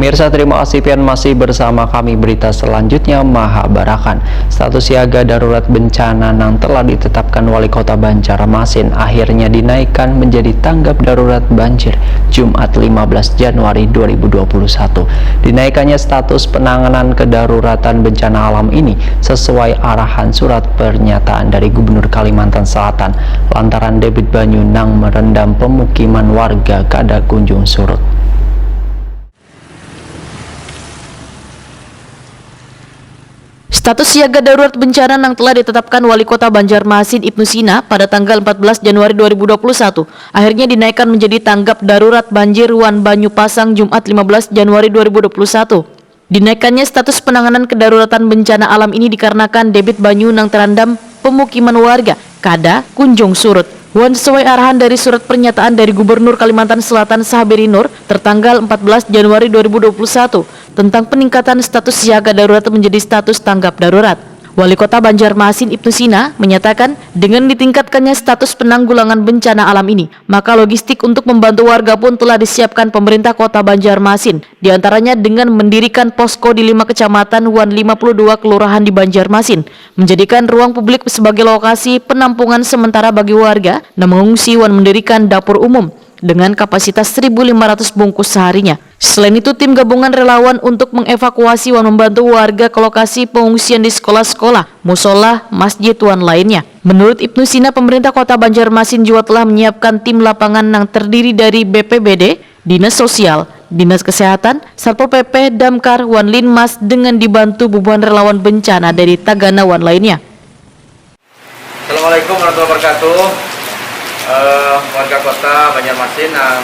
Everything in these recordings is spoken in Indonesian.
Pemirsa, terima kasih pian masih bersama kami. Berita selanjutnya Mahabarakan. Status siaga darurat bencana yang telah ditetapkan Wali Kota Banjarmasin akhirnya dinaikkan menjadi tanggap darurat banjir Jumat 15 Januari 2021. Dinaikannya status penanganan kedaruratan bencana alam ini sesuai arahan surat pernyataan dari Gubernur Kalimantan Selatan lantaran debit banyu nang merendam pemukiman warga kada kunjung surut. Status siaga darurat bencana yang telah ditetapkan Wali Kota Banjarmasin Ibnu Sina pada tanggal 14 Januari 2021 akhirnya dinaikkan menjadi tanggap darurat banjir Wan Banyu Pasang Jumat 15 Januari 2021. Dinaikannya status penanganan kedaruratan bencana alam ini dikarenakan debit banyu yang terendam pemukiman warga kada kunjung surut. Wan sesuai arahan dari surat pernyataan dari Gubernur Kalimantan Selatan Sahabiri Nur tertanggal 14 Januari 2021 tentang peningkatan status siaga darurat menjadi status tanggap darurat. Wali Kota Banjarmasin Ibnu Sina menyatakan dengan ditingkatkannya status penanggulangan bencana alam ini, maka logistik untuk membantu warga pun telah disiapkan pemerintah Kota Banjarmasin, diantaranya dengan mendirikan posko di 5 kecamatan dan 52 kelurahan di Banjarmasin, menjadikan ruang publik sebagai lokasi penampungan sementara bagi warga dan mengungsi dan mendirikan dapur umum dengan kapasitas 1.500 bungkus seharinya. Selain itu, tim gabungan relawan untuk mengevakuasi dan membantu warga ke lokasi pengungsian di sekolah-sekolah, musola, masjid, dan lainnya. Menurut Ibnu Sina, pemerintah Kota Banjarmasin juga telah menyiapkan tim lapangan yang terdiri dari BPBD, Dinas Sosial, Dinas Kesehatan, Satpol PP, Damkar, dan Linmas dengan dibantu ribuan relawan bencana dari Tagana dan lainnya. Assalamualaikum warahmatullahi wabarakatuh. Warga Kota Banjarmasin yang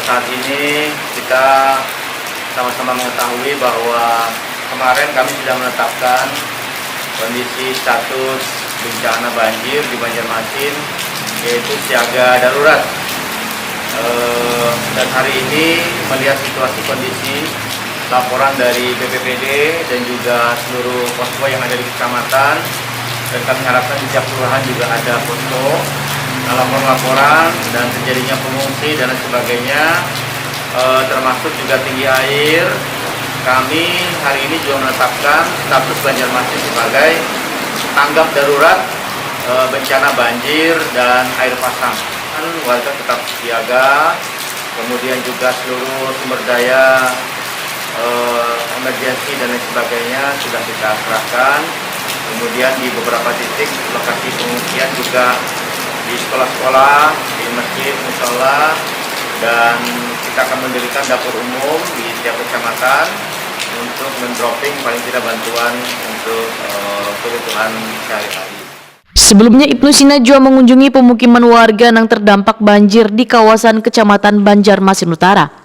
saat ini kita sama-sama mengetahui bahwa kemarin kami sudah menetapkan kondisi status bencana banjir di Banjarmasin, yaitu siaga darurat. Dan hari ini melihat situasi kondisi laporan dari BPBD dan juga seluruh posko yang ada di kecamatan, dan kami harapkan di setiap kelurahan juga ada posko laporan dan terjadinya pengungsi dan lain sebagainya, termasuk juga tinggi air. Kami hari ini juga menetapkan status Banjarmasin sebagai tanggap darurat bencana banjir dan air pasang. Warga tetap siaga, kemudian juga seluruh sumber daya emergensi dan lain sebagainya sudah kita serahkan. Kemudian di beberapa titik lokasi pengungsian juga di sekolah-sekolah, di masjid, musola, dan kita akan mendirikan dapur umum di setiap kecamatan untuk mendropping paling tidak bantuan untuk kebutuhan sehari-hari. Sebelumnya Ibnu Sina juga mengunjungi pemukiman warga yang terdampak banjir di kawasan Kecamatan Banjarmasin Utara.